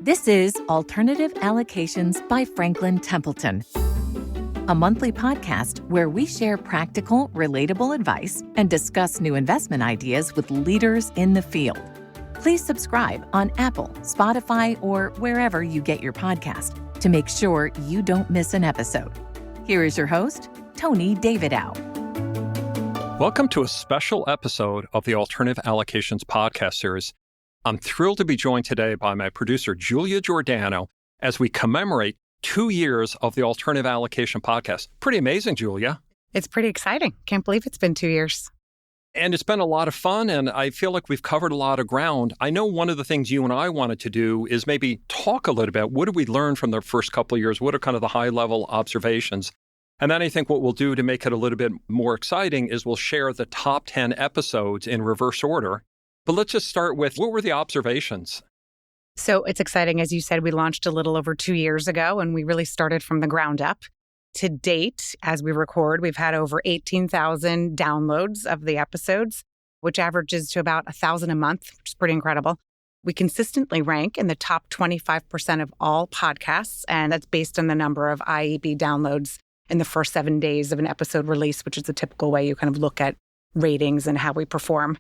This is Alternative Allocations by Franklin Templeton, a monthly podcast where we share practical, relatable advice and discuss new investment ideas with leaders in the field. Please subscribe on Apple, Spotify, or wherever you get your podcast to make sure you don't miss an episode. Here is your host, Tony Davidow. Welcome to a special episode of the Alternative Allocations podcast series. I'm thrilled to be joined today by my producer, Giordano, as we commemorate 2 years of the Alternative Allocation podcast. Pretty amazing, Julia. It's pretty exciting. Can't believe it's been 2 years. And it's been a lot of fun, and I feel like we've covered a lot of ground. I know one of the things you and I wanted to do is maybe talk a little bit. What did we learn from the first couple of years? What are kind of the high-level observations? And then I think what we'll do to make it a little bit more exciting is we'll share the top 10 episodes in reverse order. But let's just start with, what were the observations? So it's exciting. As you said, we launched a little over 2 years ago, and we really started from the ground up. To date, as we record, we've had over 18,000 downloads of the episodes, which averages to about 1,000 a month, which is pretty incredible. We consistently rank in the top 25% of all podcasts, and that's based on the number of IEB downloads in the first 7 days of an episode release, which is the typical way you kind of look at ratings and how we perform.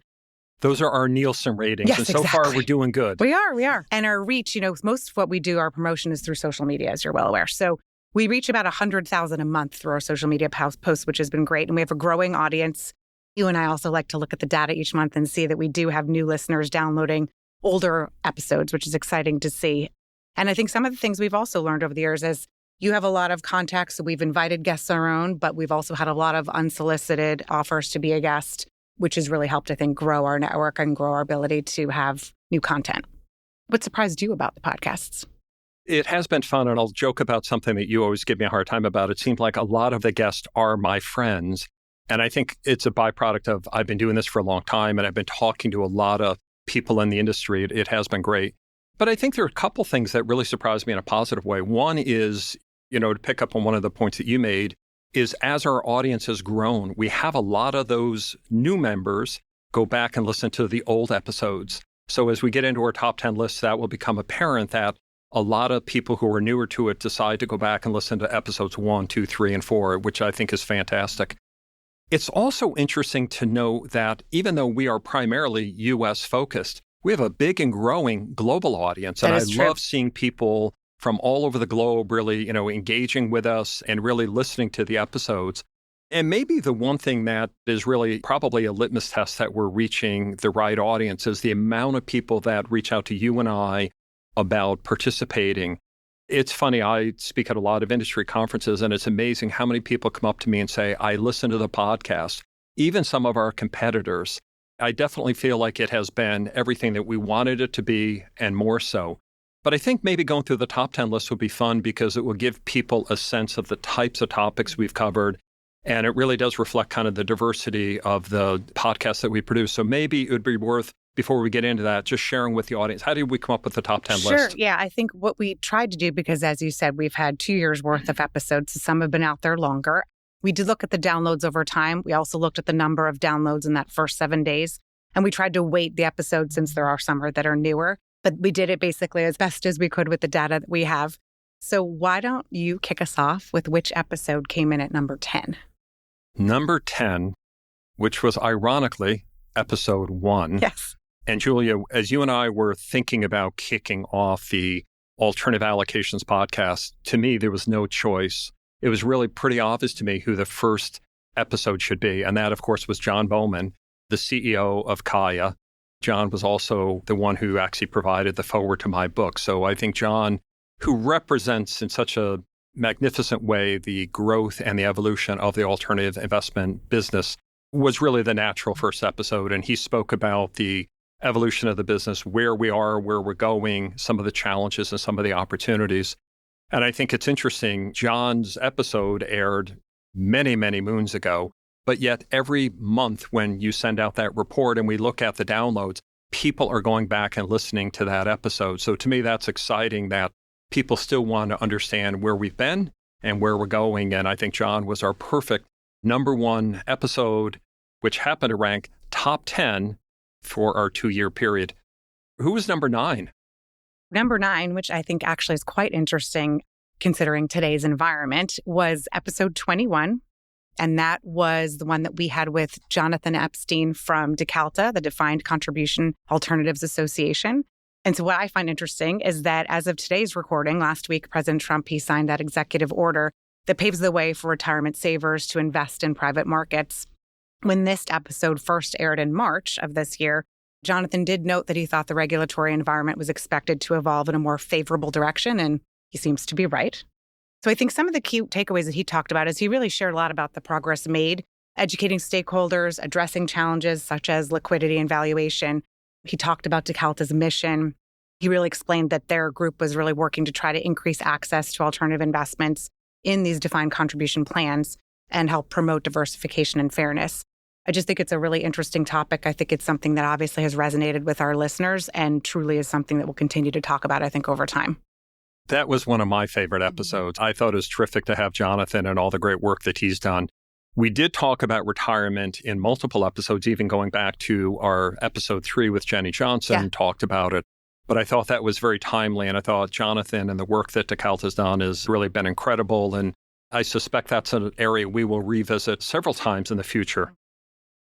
Those are our Nielsen ratings. Yes, and so exactly. far, we're doing good. We are. And our reach, most of what we do, our promotion is through social media, as you're well aware. So we reach about 100,000 a month through our social media posts, which has been great. And we have a growing audience. You and I also like to look at the data each month and see that we do have new listeners downloading older episodes, which is exciting to see. And I think some of the things we've also learned over the years is you have a lot of contacts. So we've invited guests our own, but we've also had a lot of unsolicited offers to be a guest, which has really helped, I think, grow our network and grow our ability to have new content. What surprised you about the podcasts? It has been fun, and I'll joke about something that you always give me a hard time about. It seems like a lot of the guests are my friends, and I think it's a byproduct of I've been doing this for a long time, and I've been talking to a lot of people in the industry. It has been great. But I think there are a couple things that really surprised me in a positive way. One is, to pick up on one of the points that you made, is as our audience has grown, we have a lot of those new members go back and listen to the old episodes. So as we get into our top 10 lists, that will become apparent that a lot of people who are newer to it decide to go back and listen to episodes 1, 2, 3, and 4, which I think is fantastic. It's also interesting to know that even though we are primarily U.S. focused, we have a big and growing global audience. And I love seeing people from all over the globe really, engaging with us and really listening to the episodes. And maybe the one thing that is really probably a litmus test that we're reaching the right audience is the amount of people that reach out to you and I about participating. It's funny, I speak at a lot of industry conferences, and it's amazing how many people come up to me and say, I listen to the podcast, even some of our competitors. I definitely feel like it has been everything that we wanted it to be and more so. But I think maybe going through the top 10 list would be fun because it will give people a sense of the types of topics we've covered. And it really does reflect kind of the diversity of the podcasts that we produce. So maybe it would be worth, before we get into that, just sharing with the audience, how did we come up with the top 10 list? Sure. Yeah, I think what we tried to do, because as you said, we've had 2 years worth of episodes, so some have been out there longer. We did look at the downloads over time. We also looked at the number of downloads in that first 7 days. And we tried to weight the episodes since there are some that are newer. But we did it basically as best as we could with the data that we have. So why don't you kick us off with which episode came in at number 10? Number 10, which was ironically episode 1. Yes. And Julia, as you and I were thinking about kicking off the Alternative Allocations podcast, to me, there was no choice. It was really pretty obvious to me who the first episode should be. And that, of course, was John Bowman, the CEO of Kaya. John was also the one who actually provided the foreword to my book. So I think John, who represents in such a magnificent way the growth and the evolution of the alternative investment business, was really the natural first episode. And he spoke about the evolution of the business, where we are, where we're going, some of the challenges and some of the opportunities. And I think it's interesting, John's episode aired many, many moons ago. But yet every month when you send out that report and we look at the downloads, people are going back and listening to that episode. So to me, that's exciting that people still want to understand where we've been and where we're going. And I think John was our perfect number 1 episode, which happened to rank top 10 for our 2-year period. Who was number 9? Number 9, which I think actually is quite interesting considering today's environment, was episode 21. And that was the one that we had with Jonathan Epstein from DeCalta, the Defined Contribution Alternatives Association. And so what I find interesting is that as of today's recording, last week, President Trump, he signed that executive order that paves the way for retirement savers to invest in private markets. When this episode first aired in March of this year, Jonathan did note that he thought the regulatory environment was expected to evolve in a more favorable direction, and he seems to be right. So I think some of the key takeaways that he talked about is he really shared a lot about the progress made, educating stakeholders, addressing challenges such as liquidity and valuation. He talked about DeCalta's mission. He really explained that their group was really working to try to increase access to alternative investments in these defined contribution plans and help promote diversification and fairness. I just think it's a really interesting topic. I think it's something that obviously has resonated with our listeners and truly is something that we'll continue to talk about, I think, over time. That was one of my favorite episodes. I thought it was terrific to have Jonathan and all the great work that he's done. We did talk about retirement in multiple episodes, even going back to our episode 3 with Jenny Johnson, talked about it. But I thought that was very timely. And I thought Jonathan and the work that DeCalta's done has really been incredible. And I suspect that's an area we will revisit several times in the future.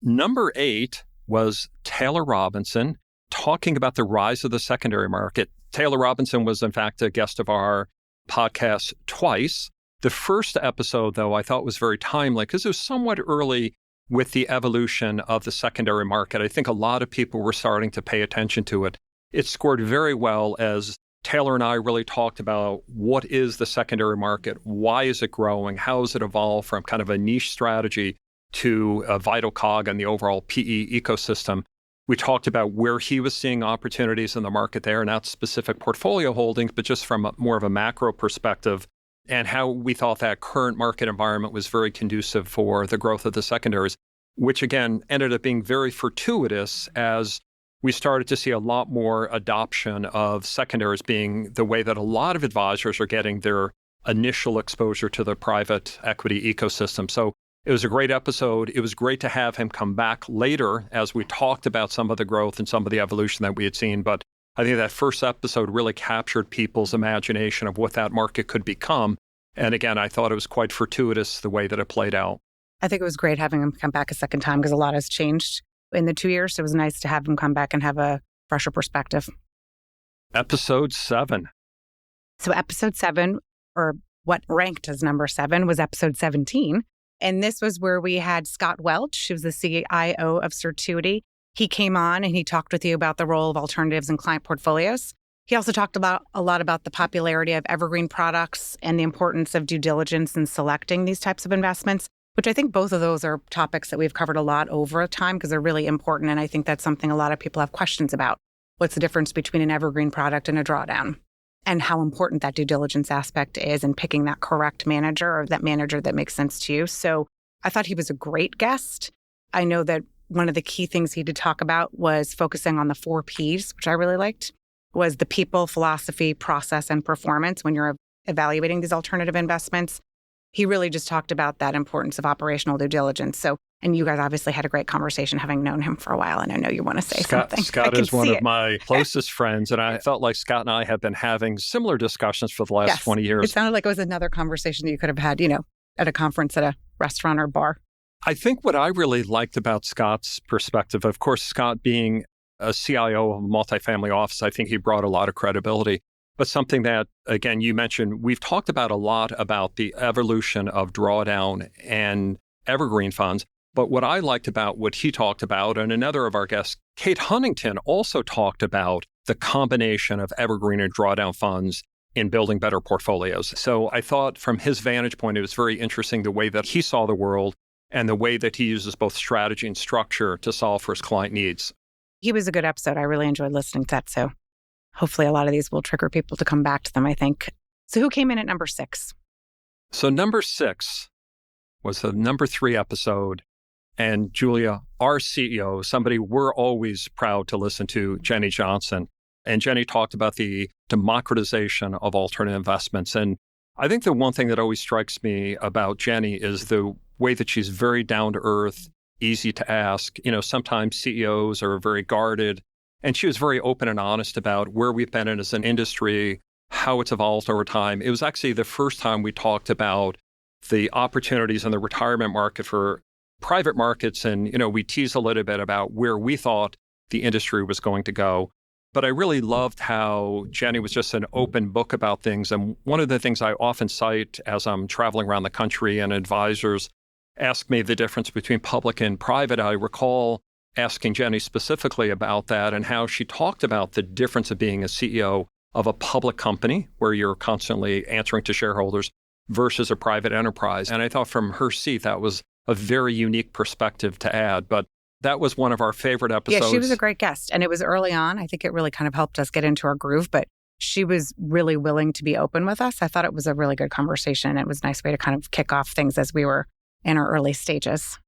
Number 8 was Taylor Robinson talking about the rise of the secondary market. Taylor Robinson was, in fact, a guest of our podcast twice. The first episode, though, I thought was very timely because it was somewhat early with the evolution of the secondary market. I think a lot of people were starting to pay attention to it. It scored very well as Taylor and I really talked about what is the secondary market, why is it growing, how has it evolved from kind of a niche strategy to a vital cog in the overall PE ecosystem. We talked about where he was seeing opportunities in the market there, not specific portfolio holdings, but just from more of a macro perspective, and how we thought that current market environment was very conducive for the growth of the secondaries, which again ended up being very fortuitous as we started to see a lot more adoption of secondaries being the way that a lot of advisors are getting their initial exposure to the private equity ecosystem. So it was a great episode. It was great to have him come back later as we talked about some of the growth and some of the evolution that we had seen. But I think that first episode really captured people's imagination of what that market could become. And again, I thought it was quite fortuitous the way that it played out. I think it was great having him come back a second time because a lot has changed in the 2 years. So it was nice to have him come back and have a fresher perspective. Episode 7. So episode 7, or what ranked as number 7, was episode 17. And this was where we had Scott Welch, who was the CIO of Certuity. He came on and he talked with you about the role of alternatives in client portfolios. He also talked about a lot about the popularity of evergreen products and the importance of due diligence in selecting these types of investments, which I think both of those are topics that we've covered a lot over time because they're really important. And I think that's something a lot of people have questions about. What's the difference between an evergreen product and a drawdown? And how important that due diligence aspect is in picking that correct manager or that manager that makes sense to you. So I thought he was a great guest. I know that one of the key things he did talk about was focusing on the 4 Ps, which I really liked, was the people, philosophy, process, and performance when you're evaluating these alternative investments. He really just talked about that importance of operational due diligence. So, and you guys obviously had a great conversation having known him for a while, and I know you want to say something. Scott is one of my closest friends, and I felt like Scott and I have been having similar discussions for the last 20 years. It sounded like it was another conversation that you could have had, at a conference, at a restaurant or bar. I think what I really liked about Scott's perspective, of course, Scott being a CIO of a multifamily office, I think he brought a lot of credibility. But something that, again, you mentioned, we've talked about a lot about the evolution of drawdown and evergreen funds. But what I liked about what he talked about, and another of our guests, Kate Huntington, also talked about the combination of evergreen and drawdown funds in building better portfolios. So I thought from his vantage point, it was very interesting the way that he saw the world and the way that he uses both strategy and structure to solve for his client needs. He was a good episode. I really enjoyed listening to that. So hopefully a lot of these will trigger people to come back to them, I think. So who came in at number 6? So number 6 was the number 3 episode. And Julia, our CEO, somebody we're always proud to listen to, Jenny Johnson. And Jenny talked about the democratization of alternative investments. And I think the one thing that always strikes me about Jenny is the way that she's very down to earth, easy to ask. Sometimes CEOs are very guarded. And she was very open and honest about where we've been in as an industry, how it's evolved over time. It was actually the first time we talked about the opportunities in the retirement market for private markets. And, we teased a little bit about where we thought the industry was going to go. But I really loved how Jenny was just an open book about things. And one of the things I often cite as I'm traveling around the country and advisors ask me the difference between public and private, I recall asking Jenny specifically about that and how she talked about the difference of being a CEO of a public company where you're constantly answering to shareholders versus a private enterprise. And I thought from her seat, that was a very unique perspective to add. But that was one of our favorite episodes. Yeah, she was a great guest. And it was early on. I think it really kind of helped us get into our groove, but she was really willing to be open with us. I thought it was a really good conversation. It was a nice way to kind of kick off things as we were in our early stages.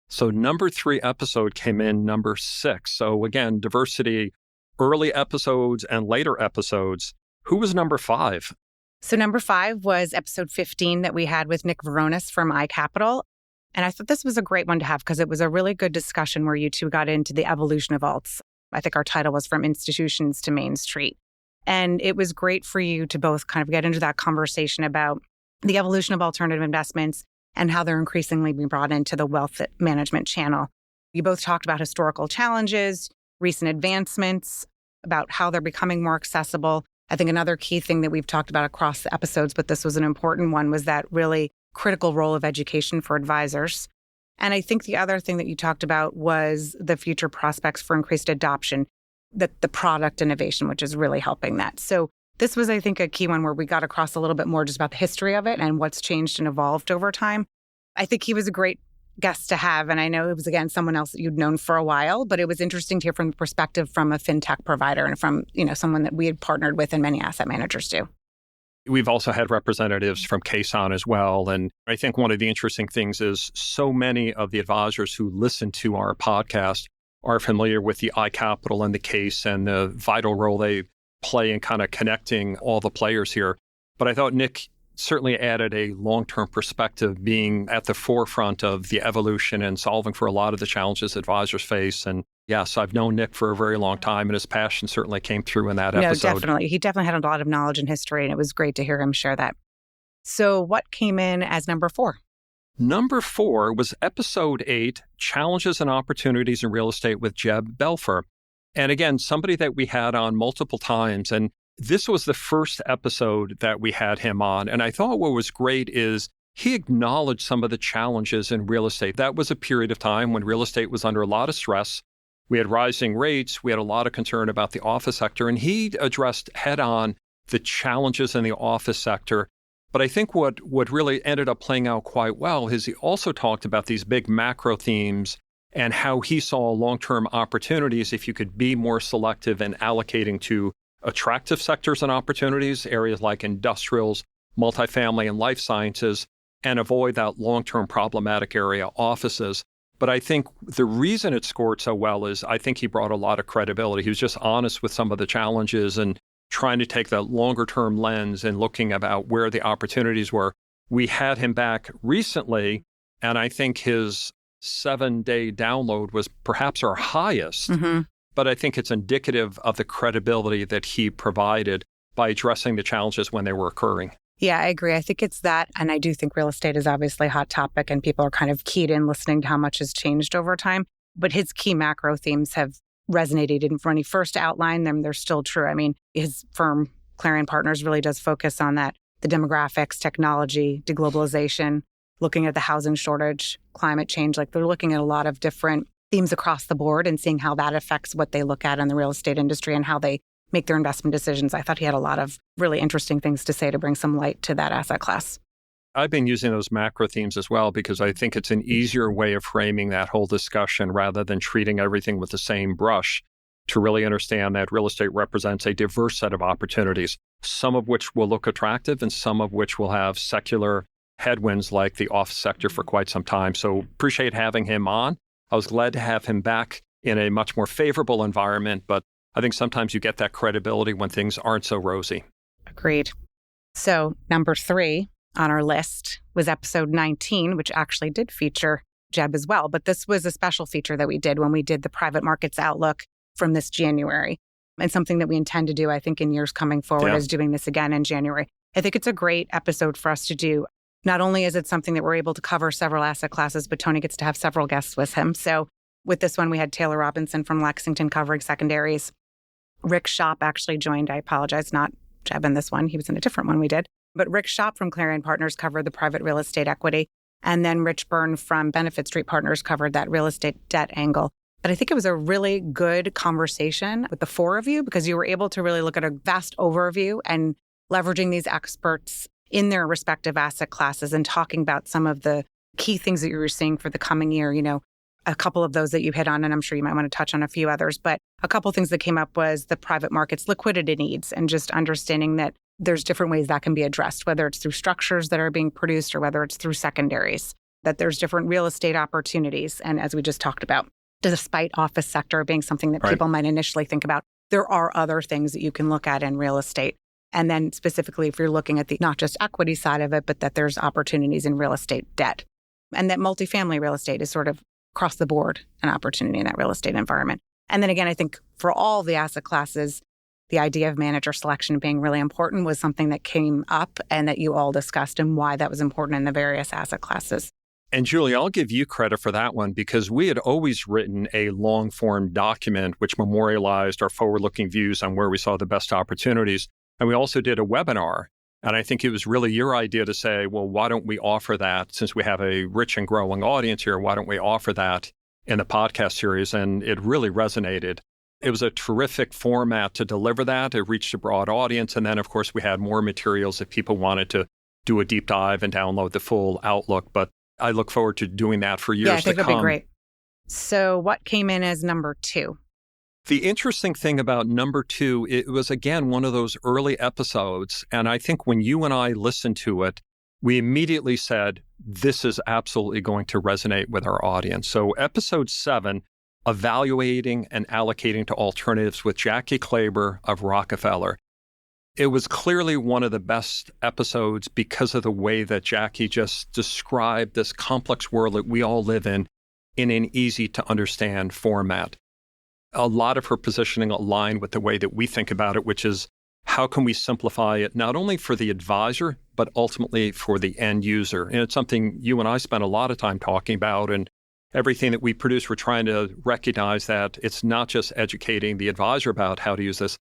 So number 3 episode came in number 6. So again, diversity, early episodes and later episodes. Who was number 5? So number 5 was episode 15 that we had with Nick Veronis from iCapital. And I thought this was a great one to have because it was a really good discussion where you two got into the evolution of alts. I think our title was From Institutions to Main Street. And it was great for you to both kind of get into that conversation about the evolution of alternative investments and how they're increasingly being brought into the wealth management channel. You both talked about historical challenges, recent advancements, about how they're becoming more accessible. I think another key thing that we've talked about across the episodes, but this was an important one, was that really critical role of education for advisors. And I think the other thing that you talked about was the future prospects for increased adoption, the product innovation, which is really helping that. So this was, I think, a key one where we got across a little bit more just about the history of it and what's changed and evolved over time. I think he was a great guest to have. And I know it was, again, someone else that you'd known for a while, but it was interesting to hear from the perspective from a fintech provider and from, someone that we had partnered with and many asset managers do. We've also had representatives from Cason as well. And I think one of the interesting things is so many of the advisors who listen to our podcast are familiar with the iCapital and the case and the vital role they play in kind of connecting all the players here. But I thought Nick certainly added a long-term perspective, being at the forefront of the evolution and solving for a lot of the challenges advisors face. And yes, I've known Nick for a very long time, and his passion certainly came through in that episode. No, definitely. He definitely had a lot of knowledge and history, and it was great to hear him share that. So what came in as number 4? Number 4 was episode 8, Challenges and Opportunities in Real Estate with Jeb Belfer. And again, somebody that we had on multiple times. And this was the first episode that we had him on. And I thought what was great is he acknowledged some of the challenges in real estate. That was a period of time when real estate was under a lot of stress. We had rising rates. We had a lot of concern about the office sector. And he addressed head on the challenges in the office sector. But I think what really ended up playing out quite well is he also talked about these big macro themes and how he saw long-term opportunities if you could be more selective in allocating to attractive sectors and opportunities, areas like industrials, multifamily, and life sciences, and avoid that long-term problematic area, offices. But I think the reason it scored so well is I think he brought a lot of credibility. He was just honest with some of the challenges and trying to take that longer-term lens and looking about where the opportunities were. We had him back recently, and I think his 7-day download was perhaps our highest. Mm-hmm. But I think it's indicative of the credibility that he provided by addressing the challenges when they were occurring. Yeah, I agree. I think it's that. And I do think real estate is obviously a hot topic and people are kind of keyed in listening to how much has changed over time. But his key macro themes have resonated. And when he first outlined them, they're still true. I mean, his firm, Clarion Partners, really does focus on that. The demographics, technology, deglobalization, looking at the housing shortage, climate change. Like they're looking at a lot of different themes across the board and seeing how that affects what they look at in the real estate industry and how they make their investment decisions. I thought he had a lot of really interesting things to say to bring some light to that asset class. I've been using those macro themes as well because I think it's an easier way of framing that whole discussion rather than treating everything with the same brush to really understand that real estate represents a diverse set of opportunities, some of which will look attractive and some of which will have secular headwinds like the office sector for quite some time. So appreciate having him on. I was glad to have him back in a much more favorable environment, but I think sometimes you get that credibility when things aren't so rosy. Agreed. So number 3 on our list was episode 19, which actually did feature Jeb as well. But this was a special feature that we did when we did the private markets outlook from this January. And something that we intend to do, I think, in years coming forward is doing this again in January. I think it's a great episode for us to do. Not only is it something that we're able to cover several asset classes, but Tony gets to have several guests with him. So with this one, we had Taylor Robinson from Lexington covering secondaries. Rick Schopp actually joined. I apologize, not Jeb in this one. He was in a different one we did. But Rick Schopp from Clarion Partners covered the private real estate equity. And then Rich Byrne from Benefit Street Partners covered that real estate debt angle. But I think it was a really good conversation with the four of you because you were able to really look at a vast overview and leveraging these experts in their respective asset classes and talking about some of the key things that you were seeing for the coming year. You know, a couple of those that you hit on, and I'm sure you might want to touch on a few others, but a couple of things that came up was the private markets liquidity needs and just understanding that there's different ways that can be addressed, whether it's through structures that are being produced or whether it's through secondaries, that there's different real estate opportunities. And as we just talked about, despite office sector being something that people might initially think about, there are other things that you can look at in real estate. And then specifically, if you're looking at the not just equity side of it, but that there's opportunities in real estate debt. And that multifamily real estate is sort of across the board an opportunity in that real estate environment. And then again, I think for all the asset classes, the idea of manager selection being really important was something that came up and that you all discussed and why that was important in the various asset classes. And Julie, I'll give you credit for that one because we had always written a long-form document which memorialized our forward-looking views on where we saw the best opportunities. And we also did a webinar. And I think it was really your idea to say, well, why don't we offer that since we have a rich and growing audience here? Why don't we offer that in the podcast series? And it really resonated. It was a terrific format to deliver that. It reached a broad audience. And then, of course, we had more materials if people wanted to do a deep dive and download the full outlook. But I look forward to doing that for years to come. Yeah, I think it'll be great. So what came in as number 2? The interesting thing about number 2, it was, again, one of those early episodes. And I think when you and I listened to it, we immediately said, this is absolutely going to resonate with our audience. So episode 7, Evaluating and Allocating to Alternatives with Jackie Klaber of Rockefeller. It was clearly one of the best episodes because of the way that Jackie just described this complex world that we all live in an easy to understand format. A lot of her positioning aligned with the way that we think about it, which is how can we simplify it not only for the advisor, but ultimately for the end user. And it's something you and I spent a lot of time talking about. And everything that we produce, we're trying to recognize that it's not just educating the advisor about how to use this.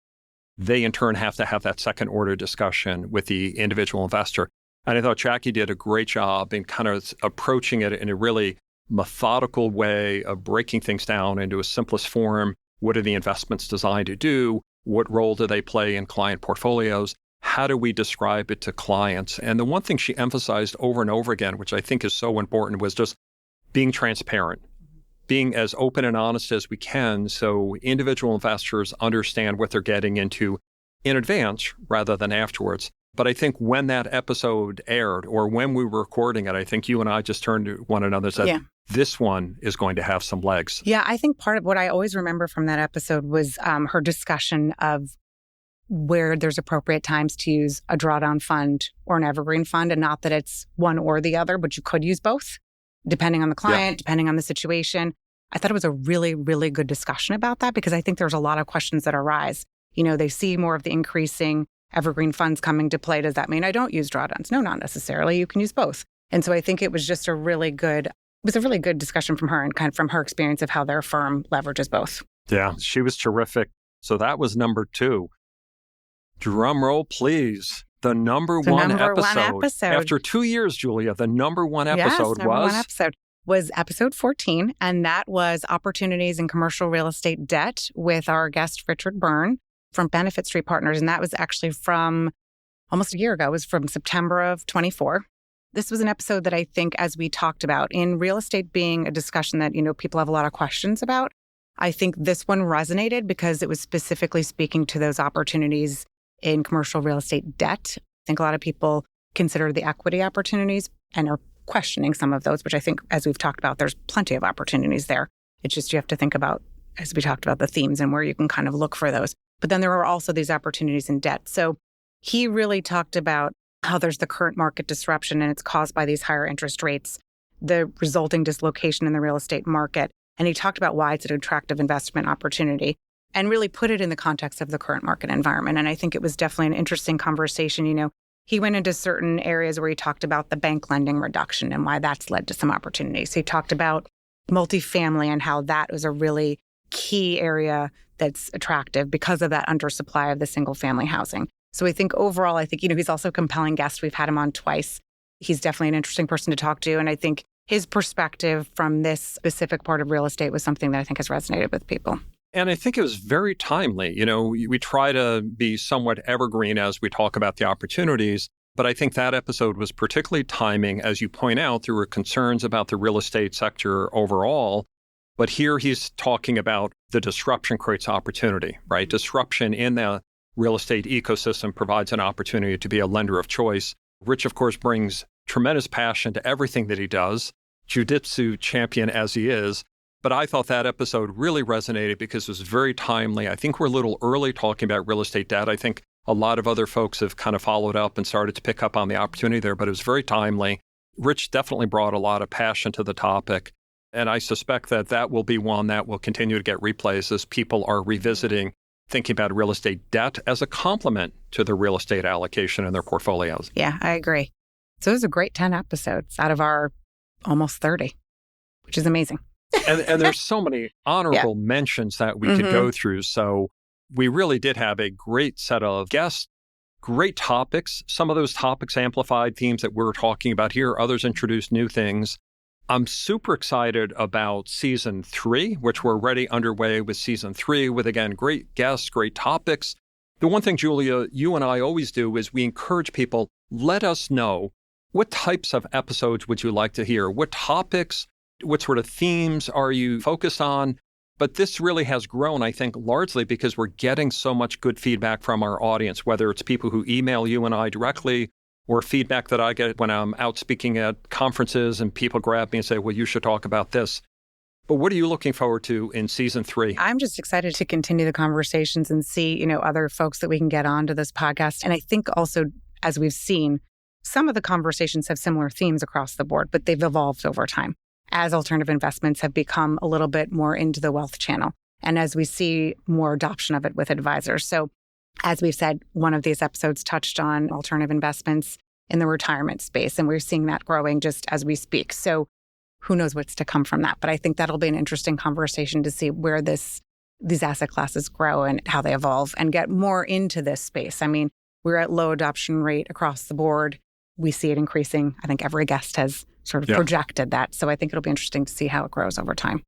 They, in turn, have to have that second order discussion with the individual investor. And I thought Jackie did a great job in kind of approaching it in a really methodical way of breaking things down into a simplest form. What are the investments designed to do? What role do they play in client portfolios? How do we describe it to clients? And the one thing she emphasized over and over again, which I think is so important, was just being transparent, being as open and honest as we can so individual investors understand what they're getting into in advance rather than afterwards. But I think when that episode aired or when we were recording it, I think you and I just turned to one another and said, this one is going to have some legs. Yeah, I think part of what I always remember from that episode was her discussion of where there's appropriate times to use a drawdown fund or an evergreen fund, and not that it's one or the other, but you could use both, depending on the client, depending on the situation. I thought it was a really, really good discussion about that because I think there's a lot of questions that arise. You know, they see more of the increasing evergreen funds coming to play. Does that mean I don't use drawdowns? No, not necessarily. You can use both. And so I think it was just a really good discussion from her and kind of from her experience of how their firm leverages both. Yeah, she was terrific. So that was number 2. Drum roll, please. The number one episode. After 2 years, Julia, the number one episode was episode 14, and that was Opportunities in Commercial Real Estate Debt with our guest, Richard Byrne from Benefit Street Partners. And that was actually from almost a year ago. It was from September of 24. This was an episode that I think, as we talked about, in real estate being a discussion that, you know, people have a lot of questions about, I think this one resonated because it was specifically speaking to those opportunities in commercial real estate debt. I think a lot of people consider the equity opportunities and are questioning some of those, which I think, as we've talked about, there's plenty of opportunities there. It's just you have to think about, as we talked about, the themes and where you can kind of look for those. But then there are also these opportunities in debt. So he really talked about how there's the current market disruption and it's caused by these higher interest rates, the resulting dislocation in the real estate market. And he talked about why it's an attractive investment opportunity. and really put it in the context of the current market environment. And I think it was definitely an interesting conversation. He went into certain areas where he talked about the bank lending reduction and why that's led to some opportunities. He talked about multifamily and how that was a really key area that's attractive because of that undersupply of the single family housing. So I think overall, he's also a compelling guest. We've had him on twice. He's definitely an interesting person to talk to. And I think his perspective from this specific part of real estate was something that I think has resonated with people. And I think it was very timely. We try to be somewhat evergreen as we talk about the opportunities, but I think that episode was particularly timing. As you point out, there were concerns about the real estate sector overall, but here he's talking about the disruption creates opportunity, right? Disruption in the real estate ecosystem provides an opportunity to be a lender of choice. Rich, of course, brings tremendous passion to everything that he does, jiu-jitsu champion as he is. But I thought that episode really resonated because it was very timely. I think we're a little early talking about real estate debt. I think a lot of other folks have kind of followed up and started to pick up on the opportunity there, but it was very timely. Rich definitely brought a lot of passion to the topic. And I suspect that will be one that will continue to get replays as people are revisiting thinking about real estate debt as a complement to the real estate allocation in their portfolios. Yeah, I agree. So it was a great 10 episodes out of our almost 30, which is amazing. And there's so many honorable mentions that we could go through. So we really did have a great set of guests, great topics. Some of those topics amplified themes that we're talking about here. Others introduced new things. I'm super excited about season 3, which we're already underway with season 3 with, again, great guests, great topics. The one thing, Julia, you and I always do is we encourage people, let us know what types of episodes would you like to hear? What topics, what sort of themes are you focused on? But this really has grown, I think, largely because we're getting so much good feedback from our audience, whether it's people who email you and I directly or feedback that I get when I'm out speaking at conferences and people grab me and say, well, you should talk about this. But what are you looking forward to in season 3? I'm just excited to continue the conversations and see, other folks that we can get onto this podcast. And I think also, as we've seen, some of the conversations have similar themes across the board, but they've evolved over time as alternative investments have become a little bit more into the wealth channel and as we see more adoption of it with advisors. So as we've said, one of these episodes touched on alternative investments in the retirement space, and we're seeing that growing just as we speak. So who knows what's to come from that? But I think that'll be an interesting conversation to see where these asset classes grow and how they evolve and get more into this space. I mean, we're at low adoption rate across the board. We see it increasing. I think every guest has sort of projected that. So I think it'll be interesting to see how it grows over time.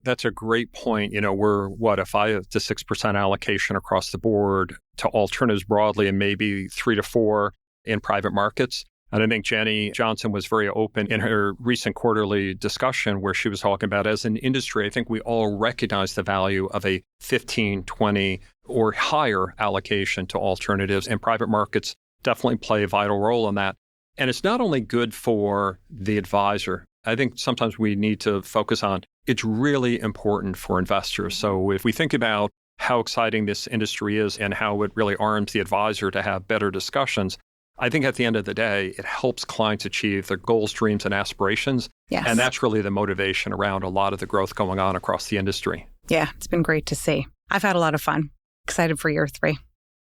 That's a great point. We're a 5 to 6% allocation across the board to alternatives broadly and maybe 3 to 4 in private markets. And I think Jenny Johnson was very open in her recent quarterly discussion where she was talking about as an industry, I think we all recognize the value of a 15, 20 or higher allocation to alternatives, and private markets definitely play a vital role in that. And it's not only good for the advisor. I think sometimes we need to focus on it's really important for investors. So if we think about how exciting this industry is and how it really arms the advisor to have better discussions, I think at the end of the day, it helps clients achieve their goals, dreams, and aspirations. Yes. And that's really the motivation around a lot of the growth going on across the industry. Yeah, it's been great to see. I've had a lot of fun. Excited for year 3.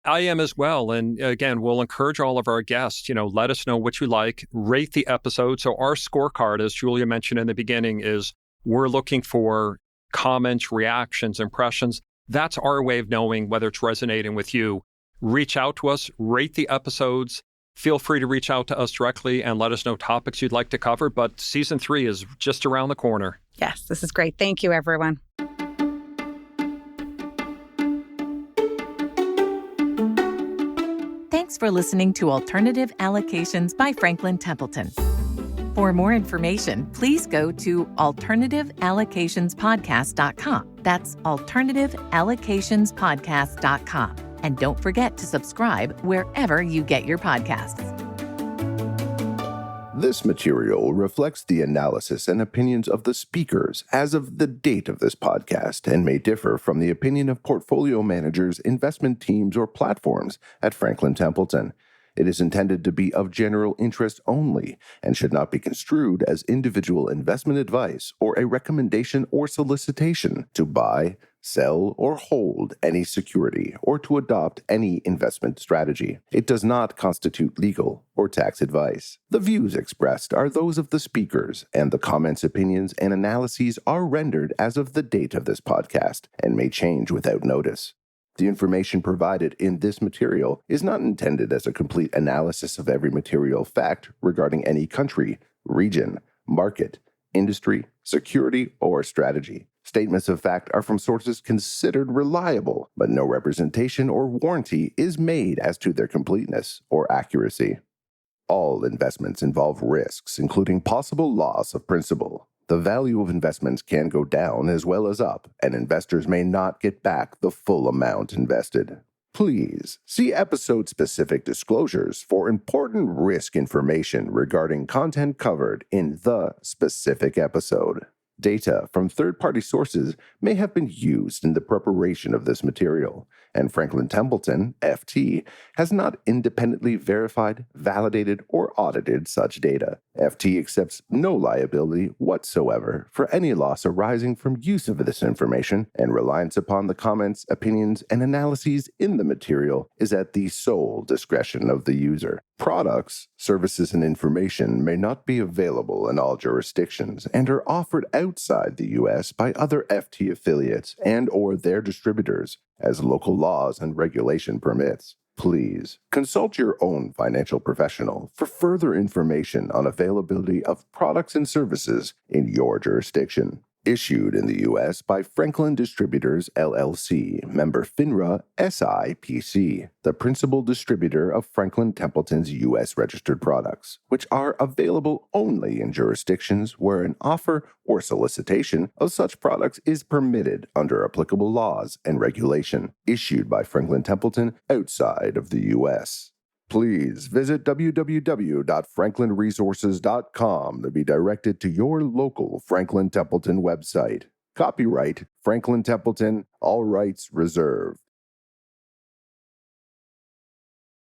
I am as well. And again, we'll encourage all of our guests, let us know what you like, rate the episode. So our scorecard, as Julia mentioned in the beginning, is we're looking for comments, reactions, impressions. That's our way of knowing whether it's resonating with you. Reach out to us, rate the episodes. Feel free to reach out to us directly and let us know topics you'd like to cover. But season 3 is just around the corner. Yes, this is great. Thank you, everyone. Thanks for listening to Alternative Allocations by Franklin Templeton. For more information, please go to alternativeallocationspodcast.com. That's alternativeallocationspodcast.com. And don't forget to subscribe wherever you get your podcasts. This material reflects the analysis and opinions of the speakers as of the date of this podcast and may differ from the opinion of portfolio managers, investment teams, or platforms at Franklin Templeton. It is intended to be of general interest only and should not be construed as individual investment advice or a recommendation or solicitation to buy, sell, or hold any security or to adopt any investment strategy. It does not constitute legal or tax advice. The views expressed are those of the speakers, and the comments, opinions, and analyses are rendered as of the date of this podcast and may change without notice. The information provided in this material is not intended as a complete analysis of every material fact regarding any country, region, market, industry, security, or strategy. Statements of fact are from sources considered reliable, but no representation or warranty is made as to their completeness or accuracy. All investments involve risks, including possible loss of principal. The value of investments can go down as well as up, and investors may not get back the full amount invested. Please see episode-specific disclosures for important risk information regarding content covered in the specific episode. Data from third-party sources may have been used in the preparation of this material, and Franklin Templeton, FT, has not independently verified, validated, or audited such data. FT accepts no liability whatsoever for any loss arising from use of this information, and reliance upon the comments, opinions, and analyses in the material is at the sole discretion of the user. Products, services, and information may not be available in all jurisdictions and are offered outside the U.S. by other FT affiliates and/or their distributors, as local laws and regulation permits. Please consult your own financial professional for further information on availability of products and services in your jurisdiction. Issued in the U.S. by Franklin Distributors, LLC, member FINRA SIPC, the principal distributor of Franklin Templeton's U.S. registered products, which are available only in jurisdictions where an offer or solicitation of such products is permitted under applicable laws and regulation. Issued by Franklin Templeton outside of the U.S. Please visit www.franklinresources.com to be directed to your local Franklin Templeton website. Copyright Franklin Templeton, all rights reserved.